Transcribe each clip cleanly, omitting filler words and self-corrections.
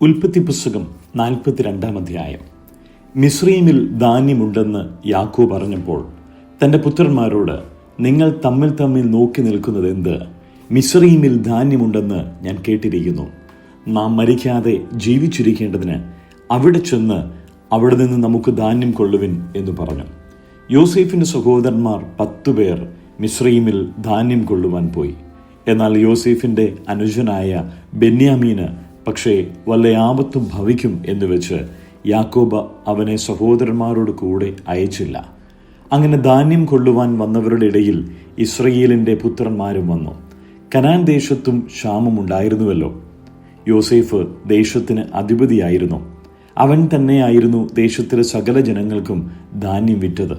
ഉൽപ്പത്തി പുസ്തകം 42 അധ്യായം. മിസ്രയീമിൽ ധാന്യമുണ്ടെന്ന് യാക്കോബ് അറിഞ്ഞപ്പോൾ തൻ്റെ പുത്രന്മാരോട്, നിങ്ങൾ തമ്മിൽ തമ്മിൽ നോക്കി നിൽക്കുന്നത് എന്ത്? മിസ്രയീമിൽ ധാന്യമുണ്ടെന്ന് ഞാൻ കേട്ടിരിക്കുന്നു. നാം മരിക്കാതെ ജീവിച്ചിരിക്കേണ്ടതിന് അവിടെ ചെന്ന് അവിടെ നിന്ന് നമുക്ക് ധാന്യം കൊള്ളുവിൻ എന്ന് പറഞ്ഞു. യോസേഫിൻ്റെ സഹോദരന്മാർ 10 പേർ മിസ്രയീമിൽ ധാന്യം കൊള്ളുവാൻ പോയി. എന്നാൽ യോസേഫിൻ്റെ അനുജനായ ബെന്യാമീന് പക്ഷേ വല്ല ആപത്തും ഭവിക്കും എന്ന് വെച്ച് യാക്കോബ് അവനെ സഹോദരന്മാരോട് കൂടെ അയച്ചില്ല. അങ്ങനെ ധാന്യം കൊള്ളുവാൻ വന്നവരുടെ ഇടയിൽ ഇസ്രയേലിൻ്റെ പുത്രന്മാരും വന്നു. കനാൻ ദേശത്തും ക്ഷാമമുണ്ടായിരുന്നുവല്ലോ. യോസേഫ് ദേശത്തിന് അധിപതിയായിരുന്നു. അവൻ തന്നെയായിരുന്നു ദേശത്തിലെ സകല ജനങ്ങൾക്കും ധാന്യം വിറ്റത്.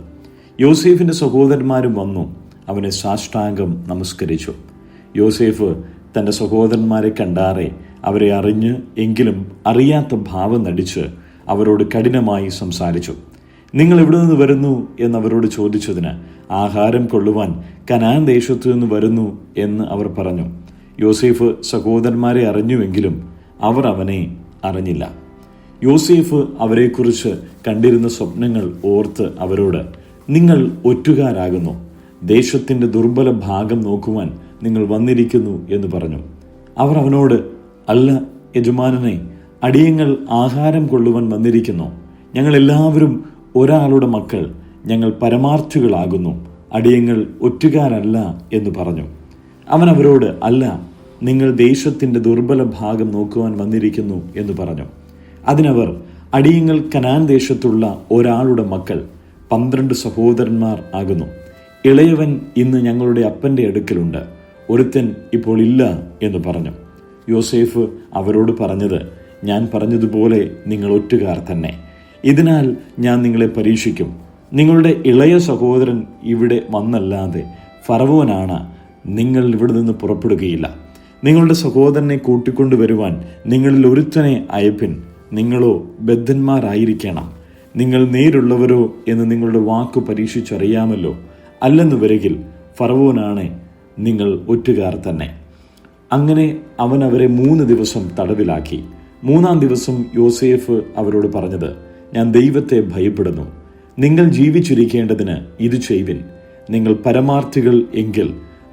യോസേഫിൻ്റെ സഹോദരന്മാരും വന്നു അവനെ സാഷ്ടാംഗം നമസ്കരിച്ചു. യോസേഫ് തൻ്റെ സഹോദരന്മാരെ കണ്ടാറെ അവരെ അറിഞ്ഞ് എങ്കിലും അറിയാത്ത ഭാവം നടിച്ച് അവരോട് കഠിനമായി സംസാരിച്ചു. നിങ്ങൾ എവിടെ നിന്ന് വരുന്നു എന്നവരോട് ചോദിച്ചതിന്, ആഹാരം കൊള്ളുവാൻ കനാൻ ദേശത്തു നിന്ന് വരുന്നു എന്ന് അവർ പറഞ്ഞു. യോസേഫ് സഹോദരന്മാരെ അറിഞ്ഞുവെങ്കിലും അവർ അവനെ അറിഞ്ഞില്ല. യോസേഫ് അവരെക്കുറിച്ച് കണ്ടിരുന്ന സ്വപ്നങ്ങൾ ഓർത്ത് അവരോട്, നിങ്ങൾ ഒറ്റുകാരാകുന്നു, ദേശത്തിൻ്റെ ദുർബല ഭാഗം നോക്കുവാൻ നിങ്ങൾ വന്നിരിക്കുന്നു എന്ന് പറഞ്ഞു. അവർ അവനോട്, അല്ല യജമാനനെ, അടിയങ്ങൾ ആഹാരം കൊള്ളുവാൻ വന്നിരിക്കുന്നു. ഞങ്ങൾ എല്ലാവരും ഒരാളുടെ മക്കൾ, ഞങ്ങൾ പരമാർത്ഥികളാകുന്നു, അടിയങ്ങൾ ഒറ്റുകാരല്ല എന്ന് പറഞ്ഞു. അവൻ അവരോട്, അല്ല, നിങ്ങൾ ദേശത്തിൻ്റെ ദുർബല ഭാഗം നോക്കുവാൻ വന്നിരിക്കുന്നു എന്ന് പറഞ്ഞു. അതിനവർ, അടിയങ്ങൾ കനാൻ ദേശത്തുള്ള ഒരാളുടെ മക്കൾ, 12 സഹോദരന്മാർ ആകുന്നു. ഇളയവൻ ഇന്ന് ഞങ്ങളുടെ അപ്പൻ്റെ അടുക്കലുണ്ട്, ഒരുത്തൻ ഇപ്പോൾ ഇല്ല എന്ന് പറഞ്ഞു. യോസേഫ് അവരോട് പറഞ്ഞത്, ഞാൻ പറഞ്ഞതുപോലെ നിങ്ങൾ ഒറ്റുകാർ തന്നെ. ഇതിനാൽ ഞാൻ നിങ്ങളെ പരീക്ഷിക്കും. നിങ്ങളുടെ ഇളയ സഹോദരൻ ഇവിടെ വന്നല്ലാതെ ഫറവോനാണ്, നിങ്ങൾ ഇവിടെ നിന്ന് പുറപ്പെടുകയില്ല. നിങ്ങളുടെ സഹോദരനെ കൂട്ടിക്കൊണ്ടുവരുവാൻ നിങ്ങളിൽ ഒരുത്തനെ അയപ്പിൻ. നിങ്ങളോ ബദ്ധന്മാരായിരിക്കണം. നിങ്ങൾ നേരുള്ളവരോ എന്ന് നിങ്ങളുടെ വാക്ക് പരീക്ഷിച്ചറിയാമല്ലോ. അല്ലെന്ന് വരികിൽ ഫറവോനാണ്, നിങ്ങൾ ഒറ്റുകാർ തന്നെ. അങ്ങനെ അവൻ അവരെ 3 ദിവസം തടവിലാക്കി. 3-ാം ദിവസം യോസേഫ് അവരോട് പറഞ്ഞത്, ഞാൻ ദൈവത്തെ ഭയപ്പെടുന്നു. നിങ്ങൾ ജീവിച്ചിരിക്കേണ്ടതിന് ഇത് ചെയ്വിൻ. നിങ്ങൾ പരമാർത്ഥികൾ എങ്കിൽ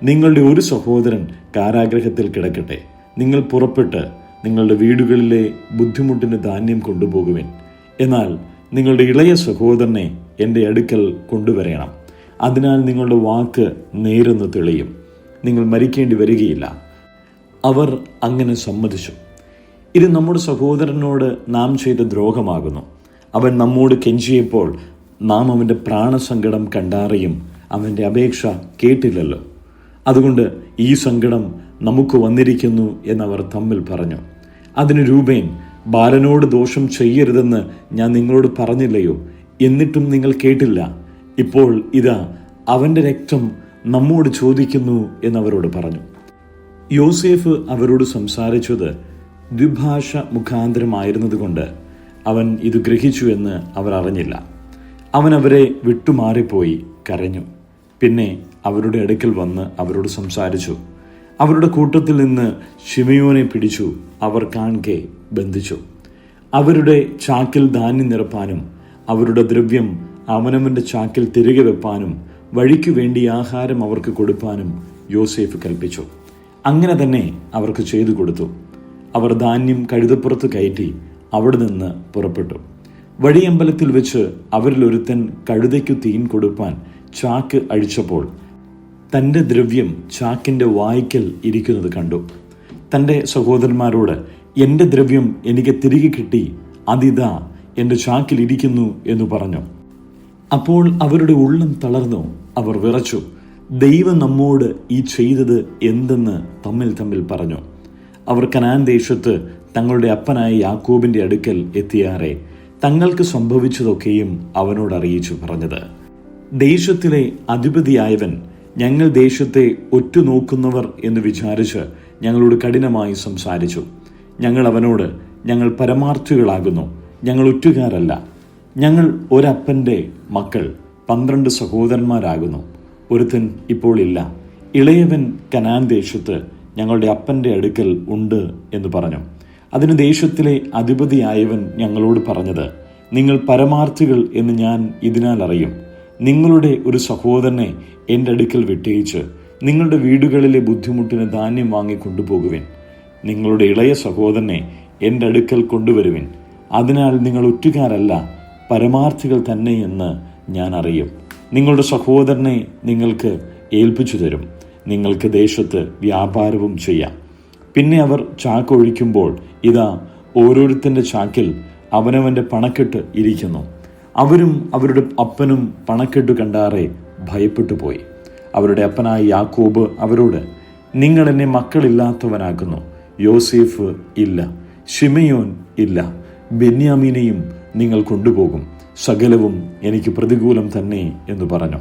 നിങ്ങളുടെ ഒരു സഹോദരൻ കാരാഗ്രഹത്തിൽ കിടക്കട്ടെ. നിങ്ങൾ പുറപ്പെട്ട് നിങ്ങളുടെ വീടുകളിലെ ബുദ്ധിമുട്ടിന് ധാന്യം കൊണ്ടുപോകുവിൻ. എന്നാൽ നിങ്ങളുടെ ഇളയ സഹോദരനെ എൻ്റെ അടുക്കൽ കൊണ്ടുവരണം. അതിനാൽ നിങ്ങളുടെ വാക്ക് നേരെന്ന് തെളിയും. നിങ്ങൾ മരിക്കേണ്ടി വരികയില്ല. അവർ അങ്ങനെ സമ്മതിച്ചു. ഇത് നമ്മുടെ സഹോദരനോട് നാം ചെയ്ത ദ്രോഹമാകുന്നു. അവൻ നമ്മോട് കെഞ്ചിയപ്പോൾ നാം അവൻ്റെ പ്രാണസങ്കടം കണ്ടറിയും അവൻ്റെ അപേക്ഷ കേട്ടില്ലല്ലോ. അതുകൊണ്ട് ഈ സങ്കടം നമുക്ക് വന്നിരിക്കുന്നു എന്നവർ തമ്മിൽ പറഞ്ഞു. അതിന് രൂബേൻ, ബാലനോട് ദോഷം ചെയ്യരുതെന്ന് ഞാൻ നിങ്ങളോട് പറഞ്ഞില്ലയോ? എന്നിട്ടും നിങ്ങൾ കേട്ടില്ല. ഇപ്പോൾ ഇതാ അവൻ്റെ രക്തം നമ്മോട് ചോദിക്കുന്നു എന്നവരോട് പറഞ്ഞു. യോസേഫ് അവരോട് സംസാരിച്ചത് ദ്വിഭാഷ മുഖാന്തരമായിരുന്നതുകൊണ്ട് അവൻ ഇത് ഗ്രഹിച്ചു എന്ന് അവർ അറിഞ്ഞില്ല. അവൻ അവരെ വിട്ടുമാറിപ്പോയി കരഞ്ഞു. പിന്നെ അവരുടെ അടുക്കൽ വന്ന് അവരോട് സംസാരിച്ചു. അവരുടെ കൂട്ടത്തിൽ നിന്ന് ശിമയോനെ പിടിച്ചു അവർ കാൺകെ ബന്ധിച്ചു. അവരുടെ ചാക്കിൽ ധാന്യം നിറപ്പാനും അവരുടെ ദ്രവ്യം അവനവൻ്റെ ചാക്കിൽ തിരികെ വെപ്പാനും വഴിക്കു വേണ്ടി ആഹാരം അവർക്ക് കൊടുപ്പാനും യോസേഫ് കൽപ്പിച്ചു. അങ്ങനെ തന്നെ അവർക്ക് ചെയ്തു കൊടുത്തു. അവർ ധാന്യം കഴുതപ്പുറത്ത് കയറ്റി അവിടെ നിന്ന് പുറപ്പെട്ടു. വഴിയമ്പലത്തിൽ വെച്ച് അവരിലൊരുത്തൻ കഴുതയ്ക്കു തീൻ കൊടുപ്പാൻ ചാക്ക് അഴിച്ചപ്പോൾ തൻ്റെ ദ്രവ്യം ചാക്കിൻ്റെ വായ്ക്കൽ ഇരിക്കുന്നത് കണ്ടു. തൻ്റെ സഹോദരന്മാരോട്, എൻ്റെ ദ്രവ്യം എനിക്ക് തിരികെ കിട്ടി, അതിതാ എൻ്റെ ചാക്കിൽ ഇരിക്കുന്നു എന്ന് പറഞ്ഞു. അപ്പോൾ അവരുടെ ഉള്ളം തളർന്നു, അവർ വിറച്ചു. ദൈവം നമ്മോട് ഈ ചെയ്തത് എന്തെന്ന് തമ്മിൽ പറഞ്ഞു. അവർ കനാൻ ദേശത്ത് തങ്ങളുടെ അപ്പനായ യാക്കോബിൻ്റെ അടുക്കൽ എത്തിയാറെ തങ്ങൾക്ക് സംഭവിച്ചതൊക്കെയും അവനോട് അറിയിച്ചു പറഞ്ഞത്, ദേശത്തിലെ അധിപതിയായവൻ ഞങ്ങൾ ദേശത്തെ ഒറ്റുനോക്കുന്നവർ എന്ന് വിചാരിച്ച് ഞങ്ങളോട് കഠിനമായി സംസാരിച്ചു. ഞങ്ങൾ അവനോട്, ഞങ്ങൾ പരമാർത്ഥികളാകുന്നു, ഞങ്ങൾ ഒറ്റുകാരല്ല. ഞങ്ങൾ ഒരപ്പൻ്റെ മക്കൾ, 12 സഹോദരന്മാരാകുന്നു, ഒരുത്തൻ ഇപ്പോൾ ഇല്ല. ഇളയവൻ കനാൻ ദേശത്ത് ഞങ്ങളുടെ അപ്പൻ്റെ അടുക്കൽ ഉണ്ട് എന്ന് പറഞ്ഞു. അതിന് ദേശത്തിലെ അധിപതിയായവൻ ഞങ്ങളോട് പറഞ്ഞത്, നിങ്ങൾ പരമാർത്ഥികൾ എന്ന് ഞാൻ ഇതിനാൽ അറിയും. നിങ്ങളുടെ ഒരു സഹോദരനെ എൻ്റെ അടുക്കൽ വിട്ടയച്ച് നിങ്ങളുടെ വീടുകളിലെ ബുദ്ധിമുട്ടിന് ധാന്യം വാങ്ങി കൊണ്ടുപോകുവിൻ. നിങ്ങളുടെ ഇളയ സഹോദരനെ എൻ്റെ അടുക്കൽ കൊണ്ടുവരുവിൻ. അതിനാൽ നിങ്ങൾ ഒറ്റുകാരല്ല, പരമാർത്ഥികൾ തന്നെ എന്ന് ഞാൻ അറിയും. നിങ്ങളുടെ സഹോദരനെ നിങ്ങൾക്ക് ഏൽപ്പിച്ചു തരും. നിങ്ങൾക്ക് ദേശത്ത് വ്യാപാരവും ചെയ്യാം. പിന്നെ അവർ ചാക്ക് ഒഴിക്കുമ്പോൾ ഇതാ, ഓരോരുത്തൻ്റെ ചാക്കിൽ അവനവൻ്റെ പണക്കെട്ട് ഇരിക്കുന്നു. അവരും അവരുടെ അപ്പനും പണക്കെട്ട് കണ്ടാറെ ഭയപ്പെട്ടു പോയി. അവരുടെ അപ്പനായ യാക്കോബ് അവരോട്, നിങ്ങൾ എന്നെ മക്കളില്ലാത്തവനാക്കുന്നു. യോസേഫ് ഇല്ല, ശിമയോൻ ഇല്ല, ബെന്യാമീനെയും നിങ്ങൾ കൊണ്ടുപോകും. സകലവും എനിക്ക് പ്രതികൂലം തന്നെ എന്ന് പറഞ്ഞു.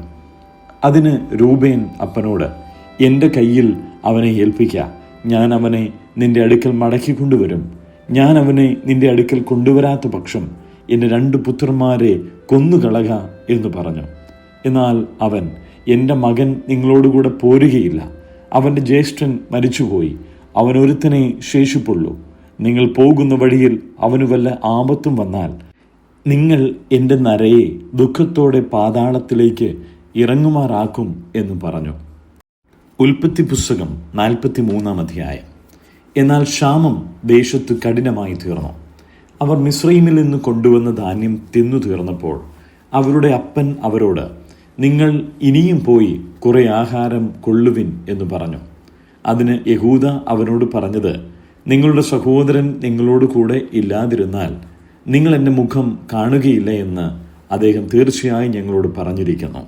അതിന് രൂബേൻ അപ്പനോട്, എൻ്റെ കയ്യിൽ അവനെ ഏൽപ്പിക്ക. ഞാൻ അവനെ നിന്റെ അടുക്കൽ മടക്കിക്കൊണ്ടുവരും. ഞാൻ അവനെ നിന്റെ അടുക്കൽ കൊണ്ടുവരാത്ത പക്ഷം എൻ്റെ 2 പുത്രന്മാരെ കൊന്നുകളക എന്ന് പറഞ്ഞു. എന്നാൽ അവൻ, എൻ്റെ മകൻ നിങ്ങളോടുകൂടെ പോരുകയില്ല. അവൻ്റെ ജ്യേഷ്ഠൻ മരിച്ചുപോയി. അവൻ ഒരുത്തനെ ശേഷിപ്പുള്ളൂ. നിങ്ങൾ പോകുന്ന വഴിയിൽ അവന് വല്ല ആപത്തും വന്നാൽ നിങ്ങൾ എൻ്റെ നരയെ ദുഃഖത്തോടെ പാതാളത്തിലേക്ക് ഇറങ്ങുമാറാക്കും എന്ന് പറഞ്ഞു. ഉൽപ്പത്തി പുസ്തകം 43-ാം അധ്യായം. എന്നാൽ ക്ഷാമം ദേശത്ത് കഠിനമായി തീർന്നു. അവർ മിസ്രയീമിൽ നിന്ന് കൊണ്ടുവന്ന ധാന്യം തിന്നു തീർന്നപ്പോൾ അവരുടെ അപ്പൻ അവരോട്, നിങ്ങൾ ഇനിയും പോയി കുറെ ആഹാരം കൊള്ളുവിൻ എന്ന് പറഞ്ഞു. അതിന് യഹൂദ അവനോട് പറഞ്ഞത്, നിങ്ങളുടെ സഹോദരൻ നിങ്ങളോട് കൂടെ ഇല്ലാതിരുന്നാൽ നിങ്ങൾ എൻ്റെ മുഖം കാണുകയില്ല എന്ന് അദ്ദേഹം തീർച്ചയായും ഞങ്ങളോട് പറഞ്ഞിരിക്കുന്നു.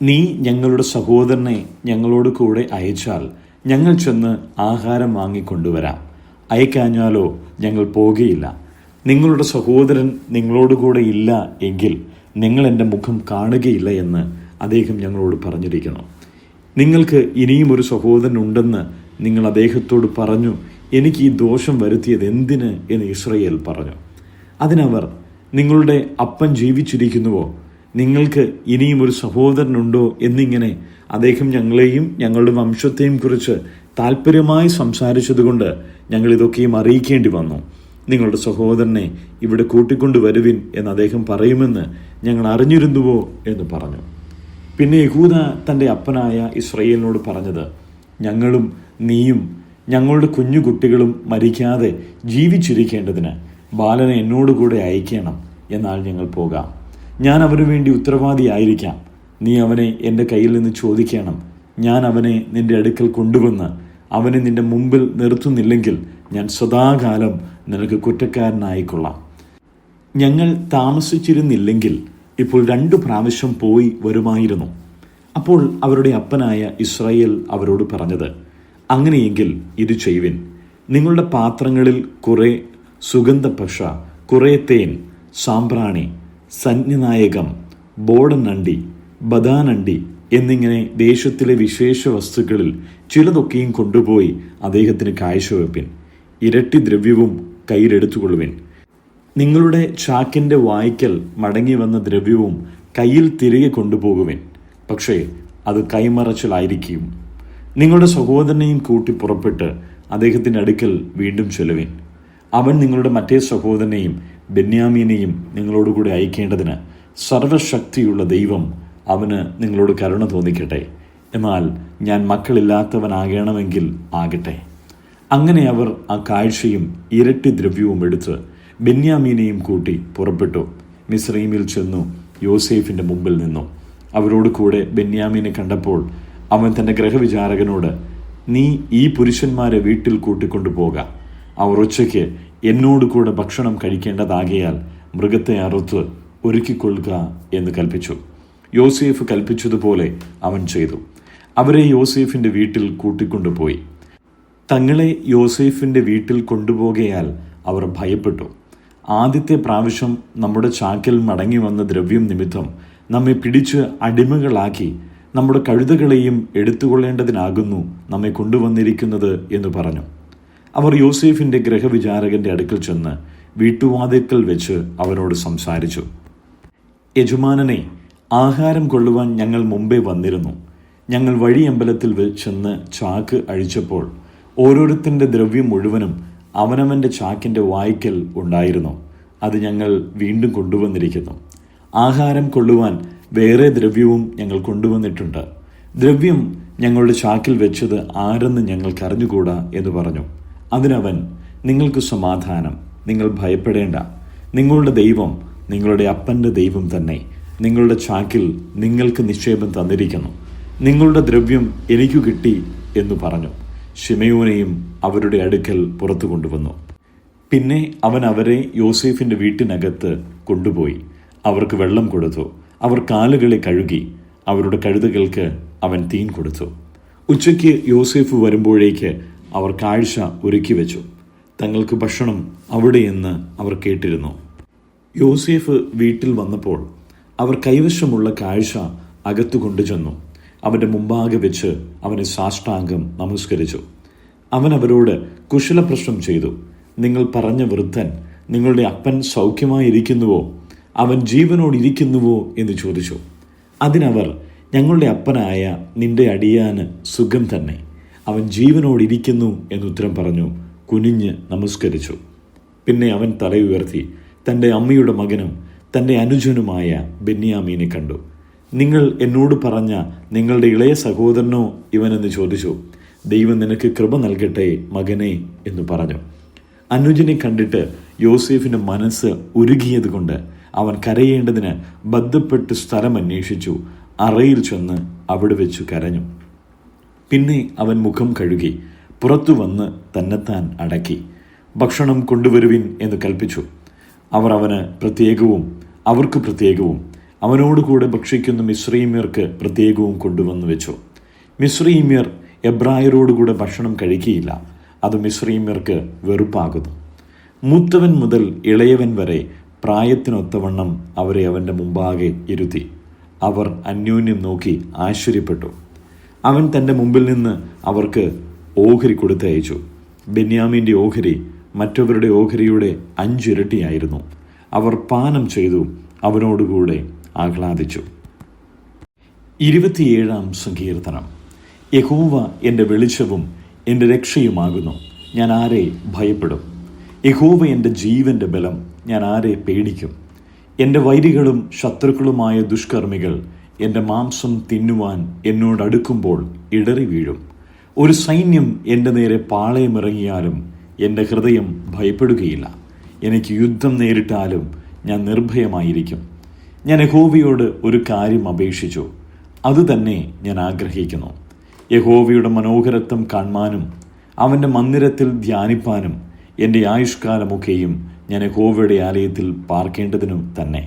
നീ ഞങ്ങളുടെ സഹോദരനെ ഞങ്ങളോട് കൂടെ അയച്ചാൽ ഞങ്ങൾ ചെന്ന് ആഹാരം വാങ്ങിക്കൊണ്ടുവരാം. അയക്കാഞ്ഞാലോ ഞങ്ങൾ പോകുകയില്ല. നിങ്ങളുടെ സഹോദരൻ നിങ്ങളോടുകൂടെ ഇല്ല എങ്കിൽ നിങ്ങൾ എൻ്റെ മുഖം കാണുകയില്ല എന്ന് അദ്ദേഹം ഞങ്ങളോട് പറഞ്ഞിരിക്കുന്നു. നിങ്ങൾക്ക് ഇനിയും ഒരു സഹോദരൻ ഉണ്ടെന്ന് നിങ്ങൾ അദ്ദേഹത്തോട് പറഞ്ഞു. എനിക്ക് ഈ ദോഷം വരുത്തിയത് എന്തിന് എന്ന് ഇസ്രായേൽ പറഞ്ഞു. അതിനവർ, നിങ്ങളുടെ അപ്പൻ ജീവിച്ചിരിക്കുന്നുവോ? നിങ്ങൾക്ക് ഇനിയും ഒരു സഹോദരനുണ്ടോ എന്നിങ്ങനെ അദ്ദേഹം ഞങ്ങളെയും ഞങ്ങളുടെ വംശത്തെയും കുറിച്ച് താല്പര്യമായി സംസാരിച്ചതുകൊണ്ട് ഞങ്ങൾ ഇതൊക്കെയും അറിയിക്കേണ്ടി വന്നു. നിങ്ങളുടെ സഹോദരനെ ഇവിടെ കൂട്ടിക്കൊണ്ടുവരുവിൻ എന്ന് അദ്ദേഹം പറയുമെന്ന് ഞങ്ങൾ അറിഞ്ഞിരുന്നുവോ എന്ന് പറഞ്ഞു. പിന്നെ യഹൂദ തൻ്റെ അപ്പനായ ഇസ്രായേലിനോട് പറഞ്ഞത്, ഞങ്ങളും നീയും ഞങ്ങളുടെ കുഞ്ഞുകുട്ടികളും മരിക്കാതെ ജീവിച്ചിരിക്കേണ്ടതിന് ബാലനെ എന്നോടുകൂടെ അയക്കണം. എന്നാൽ ഞങ്ങൾ പോകാം. ഞാൻ അവനു വേണ്ടി ഉത്തരവാദിയായിരിക്കാം. നീ അവനെ എൻ്റെ കയ്യിൽ നിന്ന് ചോദിക്കണം. ഞാൻ അവനെ നിന്റെ അടുക്കൽ കൊണ്ടുവന്ന് അവനെ നിന്റെ മുമ്പിൽ നിർത്തുന്നില്ലെങ്കിൽ ഞാൻ സദാകാലം നിനക്ക് കുറ്റക്കാരനായിക്കൊള്ളാം. ഞങ്ങൾ താമസിച്ചിരുന്നില്ലെങ്കിൽ ഇപ്പോൾ 2 പ്രാവശ്യം പോയി വരുമായിരുന്നു. അപ്പോൾ അവരുടെ അപ്പനായ ഇസ്രായേൽ അവരോട് പറഞ്ഞത്, അങ്ങനെയെങ്കിൽ ഇത് ചെയ്യുവിൻ. നിങ്ങളുടെ പാത്രങ്ങളിൽ കുറെ സുഗന്ധപശ, കുറെ തേൻ, സാമ്പ്രാണി, സന്യനായകം, ബോടനണ്ടി, ബദാനണ്ടി എന്നിങ്ങനെ ദേശത്തിലെ വിശേഷ വസ്തുക്കളിൽ ചിലതൊക്കെയും കൊണ്ടുപോയി അദ്ദേഹത്തിന് കാഴ്ചവെപ്പിൻ. ഇരട്ടി ദ്രവ്യവും കയ്യിലെടുത്തുകൊള്ളുവിൻ. നിങ്ങളുടെ ചാക്കിൻ്റെ വായ്ക്കൽ മടങ്ങി വന്ന ദ്രവ്യവും കയ്യിൽ തിരികെ കൊണ്ടുപോകുവിൻ. പക്ഷേ അത് കൈമറച്ചിലായിരിക്കും. നിങ്ങളുടെ സഹോദരനെയും കൂട്ടി പുറപ്പെട്ട് അദ്ദേഹത്തിൻ്റെ അടുക്കൽ വീണ്ടും ചെല്ലുവിൻ. അവൻ നിങ്ങളുടെ മറ്റേ സഹോദരനെയും ബെന്യാമീനെയും നിങ്ങളോടുകൂടി അയക്കേണ്ടതിന് സർവശക്തിയുള്ള ദൈവം അവന് നിങ്ങളോട് കരുണ തോന്നിക്കട്ടെ. എന്നാൽ ഞാൻ മക്കളില്ലാത്തവനാകണമെങ്കിൽ ആകട്ടെ. അങ്ങനെ അവർ ആ കാഴ്ചയും ഇരട്ടി ദ്രവ്യവും എടുത്ത് ബെന്യാമീനെയും കൂട്ടി പുറപ്പെട്ടു. മിസ്രയീമിൽ ചെന്നു യോസേഫിൻ്റെ മുമ്പിൽ നിന്നു. അവരോട് കൂടെ ബെന്യാമീനെ കണ്ടപ്പോൾ അവൻ തൻ്റെ ഗൃഹവിചാരകനോട്, നീ ഈ പുരുഷന്മാരെ വീട്ടിൽ കൂട്ടിക്കൊണ്ടുപോക. അവർ ഉച്ചയ്ക്ക് എന്നോട് കൂടെ ഭക്ഷണം കഴിക്കേണ്ടതാകയാൽ മൃഗത്തെ അറുത്ത് ഒരുക്കിക്കൊള്ളുക എന്ന് കൽപ്പിച്ചു. യോസേഫ് കൽപ്പിച്ചതുപോലെ അവൻ ചെയ്തു. അവരെ യോസേഫിൻ്റെ വീട്ടിൽ കൂട്ടിക്കൊണ്ടുപോയി. തങ്ങളെ യോസേഫിൻ്റെ വീട്ടിൽ കൊണ്ടുപോകയാൽ അവർ ഭയപ്പെട്ടു. ആദ്യത്തെ പ്രാവശ്യം നമ്മുടെ ചാക്കിൽ മടങ്ങി വന്ന ദ്രവ്യം നിമിത്തം നമ്മെ പിടിച്ച് അടിമകളാക്കി നമ്മുടെ കഴുതകളെയും എടുത്തുകൊള്ളേണ്ടതിനാകുന്നു നമ്മെ കൊണ്ടുവന്നിരിക്കുന്നത് എന്ന് പറഞ്ഞു. അവർ യോസേഫിൻ്റെ ഗൃഹവിചാരകന്റെ അടുക്കൽ ചെന്ന് വീട്ടുവാതിൽക്കൽ വെച്ച് അവനോട് സംസാരിച്ചു. യജമാനനെ, ആഹാരം കൊള്ളുവാൻ ഞങ്ങൾ മുമ്പേ വന്നിരുന്നു. ഞങ്ങൾ വഴിയമ്പലത്തിൽ ചെന്ന് ചാക്ക് അഴിച്ചപ്പോൾ ഓരോരുത്തൻ്റെ ദ്രവ്യം മുഴുവനും അവനവൻ്റെ ചാക്കിൻ്റെ വായ്ക്കൽ ഉണ്ടായിരുന്നു. അത് ഞങ്ങൾ വീണ്ടും കൊണ്ടുവന്നിരിക്കുന്നു. ആഹാരം കൊള്ളുവാൻ വേറെ ദ്രവ്യവും ഞങ്ങൾ കൊണ്ടുവന്നിട്ടുണ്ട്. ദ്രവ്യം ഞങ്ങളുടെ ചാക്കിൽ വെച്ചത് ആരെന്ന് ഞങ്ങൾക്കറിഞ്ഞുകൂടാ എന്ന് പറഞ്ഞു. അതിനവൻ, നിങ്ങൾക്ക് സമാധാനം, നിങ്ങൾ ഭയപ്പെടേണ്ട. നിങ്ങളുടെ ദൈവം നിങ്ങളുടെ അപ്പൻ്റെ ദൈവം തന്നെ. നിങ്ങളുടെ ചാക്കിൽ നിങ്ങൾക്ക് നിക്ഷേപം തന്നിരിക്കുന്നു. നിങ്ങളുടെ ദ്രവ്യം എനിക്കു കിട്ടി എന്ന് പറഞ്ഞു. ശിമയോനെയും അവരുടെ അടുക്കൽ പുറത്തു കൊണ്ടുവന്നു. പിന്നെ അവൻ അവരെ യോസേഫിൻ്റെ വീട്ടിനകത്ത് കൊണ്ടുപോയി അവർക്ക് വെള്ളം കൊടുത്തു. അവർ കാലുകളെ കഴുകി. അവരുടെ കഴുതകൾക്ക് അവൻ തീൻ കൊടുത്തു. ഉച്ചയ്ക്ക് യോസേഫ് വരുമ്പോഴേക്ക് അവർ കാഴ്ച ഒരുക്കി വെച്ചു. തങ്ങൾക്ക് ഭക്ഷണം അവിടെയെന്ന് അവർ കേട്ടിരുന്നു. യോസേഫ് വീട്ടിൽ വന്നപ്പോൾ അവർ കൈവശമുള്ള കാഴ്ച അകത്തു കൊണ്ടുചെന്നു. അവൻ്റെ മുമ്പാകെ വെച്ച് അവനെ സാഷ്ടാംഗം നമസ്കരിച്ചു. അവൻ അവരോട് കുശലപ്രശ്നം ചെയ്തു. നിങ്ങൾ പറഞ്ഞ വൃദ്ധൻ നിങ്ങളുടെ അപ്പൻ സൗഖ്യമായിരിക്കുന്നുവോ? അവൻ ജീവനോടിരിക്കുന്നുവോ എന്ന് ചോദിച്ചു. അതിനവർ, ഞങ്ങളുടെ അപ്പനായ നിന്റെ അടിയാന് സുഖം തന്നെ, അവൻ ജീവനോടിരിക്കുന്നു എന്നുത്തരം പറഞ്ഞു. കുനിഞ്ഞ് നമസ്കരിച്ചു. പിന്നെ അവൻ തലയുയർത്തി തൻ്റെ അമ്മയുടെ മകനും തൻ്റെ അനുജനുമായ ബെന്യാമീനെ കണ്ടു. നിങ്ങൾ എന്നോട് പറഞ്ഞ നിങ്ങളുടെ ഇളയ സഹോദരനോ ഇവനെന്ന് ചോദിച്ചു. ദൈവം നിനക്ക് കൃപ നൽകട്ടെ മകനെ എന്ന് പറഞ്ഞു. അനുജനെ കണ്ടിട്ട് യോസേഫിൻ്റെ മനസ്സ് ഉരുകിയത് കൊണ്ട് അവൻ കരയേണ്ടതിന് ബദ്ധപ്പെട്ട് സ്ഥലം അന്വേഷിച്ചു. അറയിൽ ചെന്ന് അവിടെ വെച്ചു കരഞ്ഞു. പിന്നെ അവൻ മുഖം കഴുകി പുറത്തു വന്ന് തന്നെത്താൻ അടക്കി. ഭക്ഷണം കൊണ്ടുവരുവിൻ എന്ന് കൽപ്പിച്ചു. അവർ അവന് പ്രത്യേകവും അവർക്ക് പ്രത്യേകവും അവനോടുകൂടെ ഭക്ഷിക്കുന്ന മിസ്രയീമ്യർക്ക് പ്രത്യേകവും കൊണ്ടുവന്നു വെച്ചു. മിസ്രയീമ്യർ എബ്രായരോടുകൂടെ ഭക്ഷണം കഴിക്കുകയില്ല. അത് മിസ്രയീമ്യർക്ക് വെറുപ്പാകുന്നു. മൂത്തവൻ മുതൽ ഇളയവൻ വരെ പ്രായത്തിനൊത്തവണ്ണം അവരെ അവൻ്റെ മുമ്പാകെ ഇരുത്തി. അവർ അന്യോന്യം നോക്കി ആശ്ചര്യപ്പെട്ടു. അവൻ തൻ്റെ മുമ്പിൽ നിന്ന് അവർക്ക് ഓഹരി കൊടുത്തയച്ചു. ബെന്യാമീൻ്റെ ഓഹരി മറ്റവരുടെ ഓഹരിയുടെ 5 ഇരട്ടിയായിരുന്നു. അവർ പാനം ചെയ്തു, അവനോടുകൂടെ ആഹ്ലാദിച്ചു. 27 സങ്കീർത്തനം. യഹോവ എൻ്റെ വെളിച്ചവും എൻ്റെ രക്ഷയുമാകുന്നു, ഞാൻ ആരെ ഭയപ്പെടും? യഹോവ എൻ്റെ ജീവൻ്റെ ബലം, ഞാൻ ആരെ പേടിക്കും? എൻ്റെ വൈരികളും ശത്രുക്കളുമായ ദുഷ്കർമ്മികൾ എൻ്റെ മാംസം തിന്നുവാൻ എന്നോടടുക്കുമ്പോൾ ഇടറി വീഴും. ഒരു സൈന്യം എൻ്റെ നേരെ പാളയമിറങ്ങിയാലും എൻ്റെ ഹൃദയം ഭയപ്പെടുകയില്ല. എനിക്ക് യുദ്ധം നേരിട്ടാലും ഞാൻ നിർഭയമായിരിക്കും. ഞാൻ യഹോവയോട് ഒരു കാര്യം അപേക്ഷിച്ചു, അതുതന്നെ ഞാൻ ആഗ്രഹിക്കുന്നു. യഹോവയുടെ മനോഹരത്വം കാണുവാനും അവൻ്റെ മന്ദിരത്തിൽ ധ്യാനിപ്പാനും എൻ്റെ ആയുഷ്കാലമൊക്കെയും ഞാൻ യഹോവയുടെ ആലയത്തിൽ പാർക്കേണ്ടതിനും തന്നെ.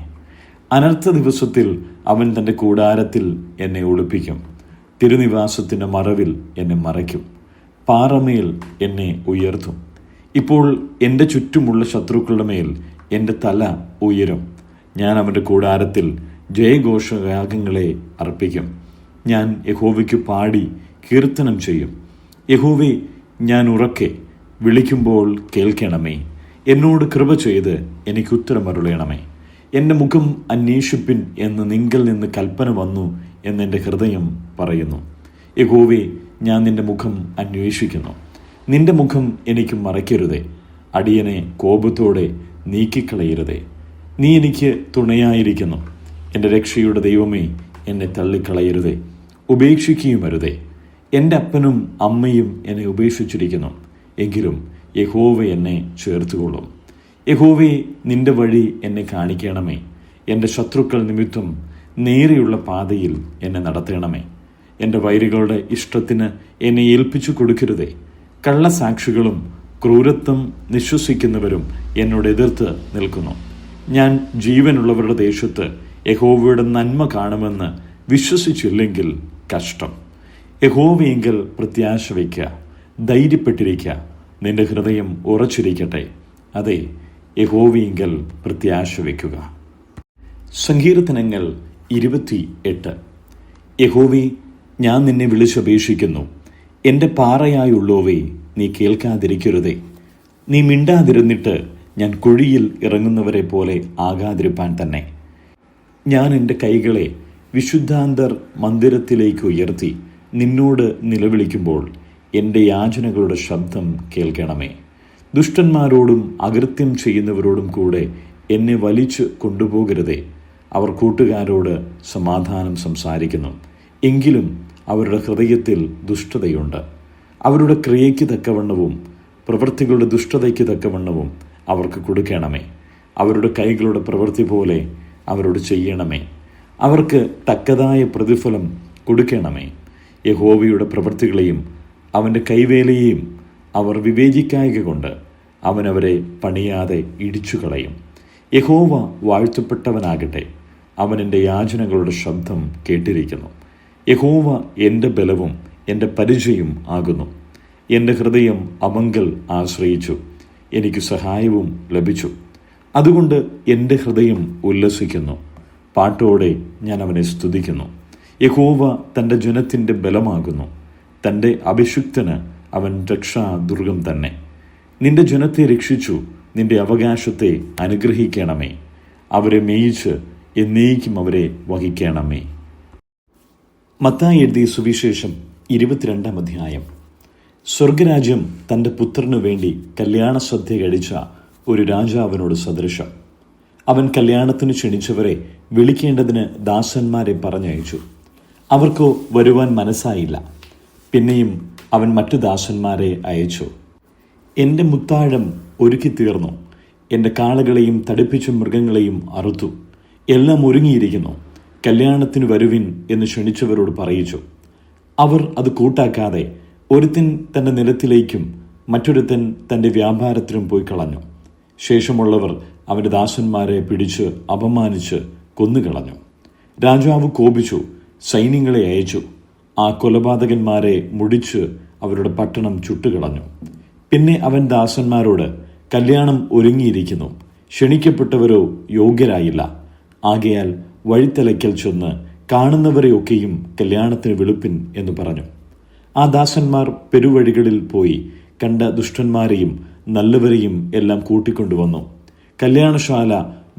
അനർത്ഥ ദിവസത്തിൽ അവൻ തൻ്റെ കൂടാരത്തിൽ എന്നെ ഒളിപ്പിക്കും. തിരുനിവാസത്തിൻ്റെ മറവിൽ എന്നെ മറയ്ക്കും. പാറമേൽ എന്നെ ഉയർത്തും. ഇപ്പോൾ എൻ്റെ ചുറ്റുമുള്ള ശത്രുക്കളുടെ മേൽ എൻ്റെ തല ഉയരും. ഞാൻ അവൻ്റെ കൂടാരത്തിൽ ജയഘോഷയാഗങ്ങളെ അർപ്പിക്കും. ഞാൻ യഹോവയ്ക്ക് പാടി കീർത്തനം ചെയ്യും. യഹോവേ, ഞാൻ ഉറക്കെ വിളിക്കുമ്പോൾ കേൾക്കണമേ. എന്നോട് കൃപ ചെയ്ത് എനിക്ക് ഉത്തരമരുളയണമേ. എൻ്റെ മുഖം അന്വേഷിപ്പിൻ എന്ന് നിങ്കൽ നിന്ന് കൽപ്പന വന്നു എന്നെൻ്റെ ഹൃദയം പറയുന്നു. യഹോവേ, ഞാൻ നിൻ്റെ മുഖം അന്വേഷിക്കുന്നു. നിൻ്റെ മുഖം എനിക്ക് മറയ്ക്കരുതേ. അടിയനെ കോപത്തോടെ നീക്കിക്കളയരുതേ. നീ എനിക്ക് തുണയായിരിക്കുന്നു. എൻ്റെ രക്ഷയുടെ ദൈവമേ, എന്നെ തള്ളിക്കളയരുതേ, ഉപേക്ഷിക്കുകയുമരുതേ. എൻ്റെ അപ്പനും അമ്മയും എന്നെ ഉപേക്ഷിച്ചിരിക്കുന്നു, എങ്കിലും യഹോവ എന്നെ ചേർത്തുകൊള്ളും. യഹോവേ, നിൻ്റെ വഴി എന്നെ കാണിക്കണമേ. എൻ്റെ ശത്രുക്കൾ നിമിത്തം നേരെയുള്ള പാതയിൽ എന്നെ നടത്തണമേ. എൻ്റെ വൈരികളുടെ ഇഷ്ടത്തിന് എന്നെ ഏൽപ്പിച്ചു കൊടുക്കരുതേ. കള്ളസാക്ഷികളും ക്രൂരത്വം നിശ്വസിക്കുന്നവരും എന്നോട് എതിർത്ത് നിൽക്കുന്നു. ഞാൻ ജീവനുള്ളവരുടെ ദേശത്ത് യഹോവയുടെ നന്മ കാണുമെന്ന് വിശ്വസിച്ചില്ലെങ്കിൽ കഷ്ടം. യഹോവയെങ്കിൽ പ്രത്യാശ വയ്ക്കുക, ധൈര്യപ്പെട്ടിരിക്കുക. നിന്റെ ഹൃദയം ഉറച്ചിരിക്കട്ടെ. അതെ, യഹോവയെങ്കിൽ പ്രത്യാശ വയ്ക്കുക. സങ്കീർത്തനങ്ങൾ 28. യഹോവേ, ഞാൻ നിന്നെ വിളിച്ചപേക്ഷിക്കുന്നു. എൻ്റെ പാറയായുള്ളോവേ, നീ കേൾക്കാതിരിക്കരുതേ. നീ മിണ്ടാതിരുന്നിട്ട് ഞാൻ കുഴിയിൽ ഇറങ്ങുന്നവരെ പോലെ ആകാതിരിപ്പാൻ തന്നെ. ഞാൻ എൻ്റെ കൈകളെ വിശുദ്ധാന്തർ മന്ദിരത്തിലേക്ക് ഉയർത്തി നിന്നോട് നിലവിളിക്കുമ്പോൾ എൻ്റെ യാചനകളുടെ ശബ്ദം കേൾക്കണമേ. ദുഷ്ടന്മാരോടും അകൃത്യം ചെയ്യുന്നവരോടും കൂടെ എന്നെ വലിച്ചു കൊണ്ടുപോകരുതേ. അവർ കൂട്ടുകാരോട് സമാധാനം സംസാരിക്കുന്നു, എങ്കിലും അവരുടെ ഹൃദയത്തിൽ ദുഷ്ടതയുണ്ട്. അവരുടെ ക്രിയയ്ക്ക് തക്കവണ്ണവും പ്രവൃത്തികളുടെ ദുഷ്ടതയ്ക്ക് തക്കവണ്ണവും അവർക്ക് കൊടുക്കണമേ. അവരുടെ കൈകളുടെ പ്രവൃത്തി പോലെ അവരോട് ചെയ്യണമേ. അവർക്ക് തക്കതായ പ്രതിഫലം കൊടുക്കണമേ. യഹോവയുടെ പ്രവൃത്തികളെയും അവൻ്റെ കൈവേലയെയും അവർ വിവേചിക്കായ്ക കൊണ്ട് അവൻ അവരെ പണിയാതെ ഇടിച്ചു കളയും. യഹോവ വാഴ്ത്തപ്പെട്ടവനാകട്ടെ. അവൻ എൻ്റെ യാചനകളുടെ ശബ്ദം കേട്ടിരിക്കുന്നു. യഹോവ എൻ്റെ ബലവും എൻ്റെ പരിചയം ആകുന്നു. എൻ്റെ ഹൃദയം അവങ്കൽ ആശ്രയിച്ചു, എനിക്ക് സഹായവും ലഭിച്ചു. അതുകൊണ്ട് എൻ്റെ ഹൃദയം ഉല്ലസിക്കുന്നു, പാട്ടോടെ ഞാൻ അവനെ സ്തുതിക്കുന്നു. യഹോവ തൻ്റെ ജനത്തിൻ്റെ ബലമാകുന്നു, തൻ്റെ അഭിഷിക്തന് അവൻ രക്ഷാദുർഗം തന്നെ. നിന്റെ ജനത്തെ രക്ഷിച്ചു, നിന്റെ അവകാശത്തെ അനുഗ്രഹിക്കണമേ. അവരെ മേയിച്ച് എന്നേക്കും അവരെ വഹിക്കണമേ. മത്തായി എഴുതിയ സുവിശേഷം 22-ാം അധ്യായം. സ്വർഗരാജ്യം തൻ്റെ പുത്രനു വേണ്ടി കല്യാണ സദ്യ കഴിച്ച ഒരു രാജാവിനോട് സദൃശം. അവൻ കല്യാണത്തിന് ക്ഷണിച്ചവരെ വിളിക്കേണ്ടതിന് ദാസന്മാരെ പറഞ്ഞയച്ചു. അവർക്കോ വരുവാൻ മനസ്സായില്ല. പിന്നെയും അവൻ മറ്റു ദാസന്മാരെ അയച്ചു. എൻ്റെ മുത്താഴം ഒരുക്കി തീർന്നു, എൻ്റെ കാളകളെയും തടിപ്പിച്ച മൃഗങ്ങളെയും അറുത്തു, എല്ലാം ഒരുങ്ങിയിരിക്കുന്നു, കല്യാണത്തിന് വരുവിൻ എന്ന് ക്ഷണിച്ചവരോട് പറയിച്ചു. അവർ അത് കൂട്ടാക്കാതെ ഒരുത്തൻ തൻ്റെ നിലത്തിലേക്കും മറ്റൊരുത്തൻ തൻ്റെ വ്യാപാരത്തിനും പോയി കളഞ്ഞു. ശേഷമുള്ളവർ അവൻ്റെ ദാസന്മാരെ പിടിച്ച് അപമാനിച്ച് കൊന്നുകളഞ്ഞു. രാജാവ് കോപിച്ചു, സൈന്യങ്ങളെ അയച്ചു. ആ കൊലപാതകന്മാരെ മുടിച്ച് അവരുടെ പട്ടണം ചുട്ടുകളഞ്ഞു. പിന്നെ അവൻ ദാസന്മാരോട്, കല്യാണം ഒരുങ്ങിയിരിക്കുന്നു, ക്ഷണിക്കപ്പെട്ടവരോ യോഗ്യരായില്ല. ആകയാൽ വഴിത്തലയ്ക്കൽ ചെന്ന് കാണുന്നവരെയൊക്കെയും കല്യാണത്തിന് വിളിപ്പിൻ എന്ന് പറഞ്ഞു. ആ ദാസന്മാർ പെരുവഴികളിൽ പോയി കണ്ട ദുഷ്ടന്മാരെയും നല്ലവരെയും എല്ലാം കൂട്ടിക്കൊണ്ടുവന്നു. കല്യാണശാല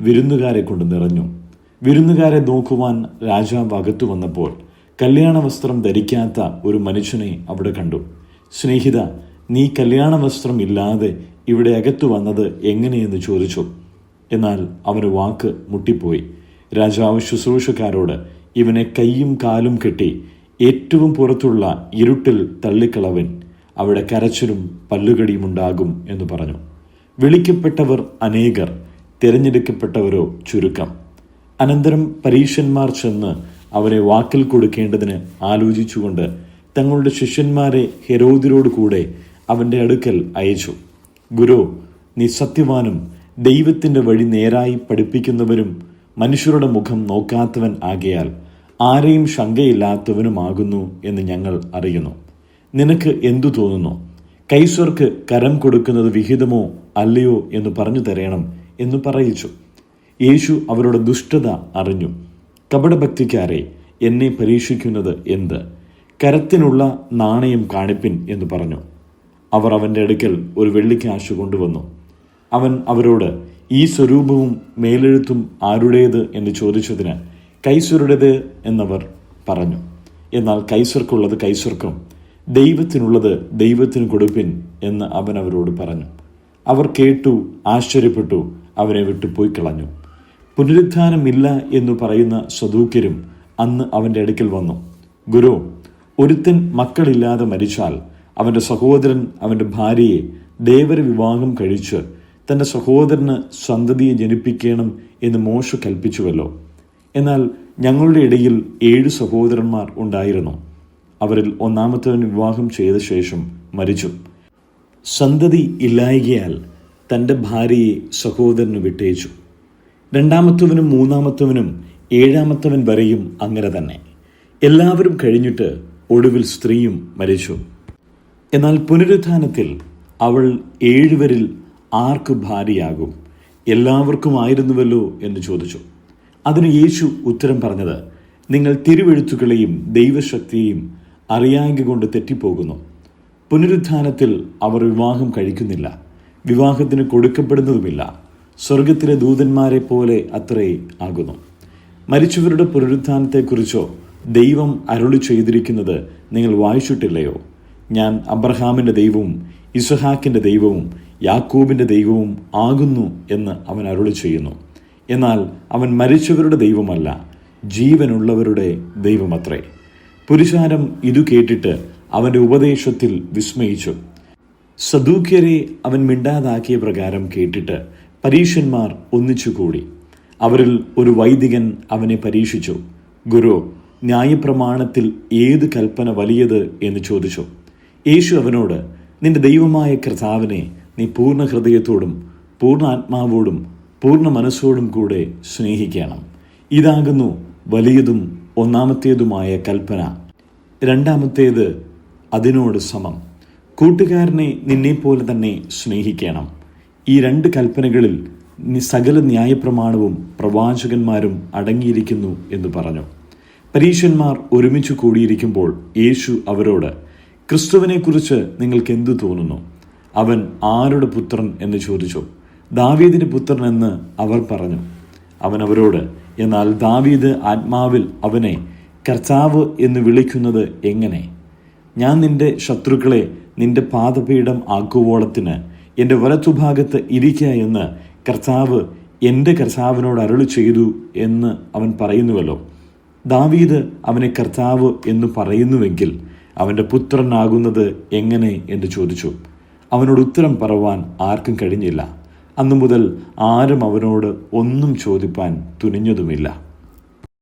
വിരുന്നുകാരെ കൊണ്ട് നിറഞ്ഞു. വിരുന്നുകാരെ നോക്കുവാൻ രാജാവ് അകത്തു വന്നപ്പോൾ കല്യാണ വസ്ത്രം ധരിക്കാത്ത ഒരു മനുഷ്യനെ അവിടെ കണ്ടു. സ്നേഹിത, നീ കല്യാണ വസ്ത്രം ഇല്ലാതെ ഇവിടെ അകത്തു വന്നത് എങ്ങനെയെന്ന് ചോദിച്ചു. എന്നാൽ അവന് വാക്ക് മുട്ടിപ്പോയി. രാജാവ് ശുശ്രൂഷക്കാരോട്, ഇവനെ കൈയും കാലും കെട്ടി ഏറ്റവും പുറത്തുള്ള ഇരുട്ടിൽ തള്ളിക്കളവൻ, അവിടെ കരച്ചിലും പല്ലുകടിയും ഉണ്ടാകും എന്ന് പറഞ്ഞു. വിളിക്കപ്പെട്ടവർ അനേകർ, തിരഞ്ഞെടുക്കപ്പെട്ടവരോ ചുരുക്കം. അനന്തരം പരീശന്മാർ ചെന്ന് അവനെ വാക്കിൽ കൊടുക്കേണ്ടതിന് ആലോചിച്ചുകൊണ്ട് തങ്ങളുടെ ശിഷ്യന്മാരെ ഹെരോദിനോട് കൂടെ അവൻ്റെ അടുക്കൽ അയച്ചു. ഗുരു, നീ സത്യവാനും ദൈവത്തിൻ്റെ വഴി നേരായി പഠിപ്പിക്കുന്നവരും മനുഷ്യരുടെ മുഖം നോക്കാത്തവൻ ആകയാൽ ആരെയും ശങ്കയില്ലാത്തവനുമാകുന്നു എന്ന് ഞങ്ങൾ അറിയുന്നു. നിനക്ക് എന്തു തോന്നുന്നു? കൈസർക്ക് കരം കൊടുക്കുന്നത് വിഹിതമോ അല്ലയോ എന്ന് പറഞ്ഞു തരേണം എന്ന് പറയിച്ചു. യേശു അവരുടെ ദുഷ്ടത അറിഞ്ഞു. കപടഭക്തിക്കാരെ, എന്നെ പരീക്ഷിക്കുന്നത് എന്ത്? കരത്തിനുള്ള നാണയം കാണിപ്പിൻ എന്ന് പറഞ്ഞു. അവർ അവൻ്റെ അടുക്കൽ ഒരു വെള്ളിക്കാശ് കൊണ്ടുവന്നു. അവൻ അവരോട്, ഈ സ്വരൂപവും മേലെഴുത്തും ആരുടേത് എന്ന് ചോദിച്ചതിന് കൈസരുടേത് എന്നവർ പറഞ്ഞു. എന്നാൽ കൈസർക്കുള്ളത് കൈസർക്കും ദൈവത്തിനുള്ളത് ദൈവത്തിന് കൊടുപ്പിൻ എന്ന് അവൻ അവരോട് പറഞ്ഞു. അവർ കേട്ടു, ആശ്ചര്യപ്പെട്ടു, അവനെ വിട്ടു പോയി കളഞ്ഞു. പുനരുത്ഥാനമില്ല എന്ന് പറയുന്ന സദൂക്യരും അന്ന് അവൻ്റെ അടുക്കൽ വന്നു. ഗുരു, ഒരുത്തൻ മക്കളില്ലാതെ മരിച്ചാൽ അവൻ്റെ സഹോദരൻ അവൻ്റെ ഭാര്യയെ ദേവര വിവാഹം കഴിച്ച് തൻ്റെ സഹോദരന് സന്തതിയെ ജനിപ്പിക്കണം എന്ന് മോശെ കൽപ്പിച്ചുവല്ലോ. എന്നാൽ ഞങ്ങളുടെ ഇടയിൽ 7 സഹോദരന്മാർ ഉണ്ടായിരുന്നു. അവരിൽ ഒന്നാമത്തവൻ വിവാഹം ചെയ്ത ശേഷം മരിച്ചു. സന്തതി ഇല്ലായ്കയാൽ തൻ്റെ ഭാര്യയെ സഹോദരന് വിട്ടേച്ചു. രണ്ടാമത്തവനും മൂന്നാമത്തവനും 7-ാമത്തവൻ വരെയും അങ്ങനെ തന്നെ. എല്ലാവരും കഴിഞ്ഞിട്ട് ഒടുവിൽ സ്ത്രീയും മരിച്ചു. എന്നാൽ പുനരുത്ഥാനത്തിൽ അവൾ 7 ആർക്ക് ഭാര്യയാകും? എല്ലാവർക്കും ആയിരുന്നുവല്ലോ എന്ന് ചോദിച്ചു. അതിന് യേശു ഉത്തരം പറഞ്ഞത്, നിങ്ങൾ തിരുവെഴുത്തുകളെയും ദൈവശക്തിയെയും അറിയായ്ക കൊണ്ട് തെറ്റിപ്പോകുന്നു. പുനരുത്ഥാനത്തിൽ അവർ വിവാഹം കഴിക്കുന്നില്ല, വിവാഹത്തിന് കൊടുക്കപ്പെടുന്നതുമില്ല. സ്വർഗത്തിലെ ദൂതന്മാരെ പോലെ അത്രേ ആകുന്നു. മരിച്ചവരുടെ പുനരുത്ഥാനത്തെക്കുറിച്ചോ ദൈവം അരുളി ചെയ്തിരിക്കുന്നത് നിങ്ങൾ വായിച്ചിട്ടില്ലയോ? ഞാൻ അബ്രഹാമിൻ്റെ ദൈവവും ഇസഹാക്കിൻ്റെ ദൈവവും യാക്കോബിൻ്റെ ദൈവവും ആകുന്നു എന്ന് അവൻ അരുളി ചെയ്യുന്നു. എന്നാൽ അവൻ മരിച്ചവരുടെ ദൈവമല്ല, ജീവനുള്ളവരുടെ ദൈവമത്രേ. പുരുഷാരം ഇതു കേട്ടിട്ട് അവൻ്റെ ഉപദേശത്തിൽ വിസ്മയിച്ചു. സദൂക്യരെ അവൻ മിണ്ടാതാക്കിയ പ്രകാരം കേട്ടിട്ട് പരീശന്മാർ ഒന്നിച്ചുകൂടി. അവരിൽ ഒരു വൈദികൻ അവനെ പരീക്ഷിച്ചു. ഗുരു, ന്യായപ്രമാണത്തിൽ ഏത് കൽപ്പന വലിയത് എന്ന് ചോദിച്ചു. യേശു അവനോട്, നിന്റെ ദൈവമായ കർത്താവിനെ നീ പൂർണ്ണ ഹൃദയത്തോടും പൂർണ്ണ ആത്മാവോടും പൂർണ്ണ മനസ്സോടും കൂടെ സ്നേഹിക്കണം. ഇതാകുന്നു വലിയതും ഒന്നാമത്തേതുമായ കൽപ്പന. രണ്ടാമത്തേത് അതിനോട് സമം, കൂട്ടുകാരനെ നിന്നെപ്പോലെ തന്നെ സ്നേഹിക്കണം. ഈ രണ്ട് കൽപ്പനകളിൽ സകല ന്യായപ്രമാണവും പ്രവാചകന്മാരും അടങ്ങിയിരിക്കുന്നു എന്ന് പറഞ്ഞു. പരീശന്മാർ ഒരുമിച്ച് കൂടിയിരിക്കുമ്പോൾ യേശു അവരോട്, ക്രിസ്തുവിനെക്കുറിച്ച് നിങ്ങൾക്ക് എന്തു തോന്നുന്നു? അവൻ ആരുടെ പുത്രൻ എന്ന് ചോദിച്ചു. ദാവീദിന്റെ പുത്രൻ എന്ന് അവർ പറഞ്ഞു. അവൻ അവരോട്, എന്നാൽ ദാവീദ് ആത്മാവിൽ അവനെ കർത്താവ് എന്ന് വിളിക്കുന്നത് എങ്ങനെ? ഞാൻ നിന്റെ ശത്രുക്കളെ നിന്റെ പാദപീഠം ആക്കുവോളത്തിന് എൻ്റെ വലത്തുഭാഗത്ത് ഇരിക്ക എന്ന് കർത്താവ് എൻ്റെ കർത്താവിനോട് അരുളി ചെയ്തു എന്ന് അവൻ പറയുന്നുവല്ലോ. ദാവീദ് അവനെ കർത്താവ് എന്ന് പറയുന്നുവെങ്കിൽ അവൻ്റെ പുത്രനാകുന്നത് എങ്ങനെ എന്ന് ചോദിച്ചു. അവനോട് ഉത്തരം പറവാൻ ആർക്കും കഴിഞ്ഞില്ല. അന്നു മുതൽ ആരും അവനോട് ഒന്നും ചോദിപ്പാൻ തുനിഞ്ഞതുമില്ല.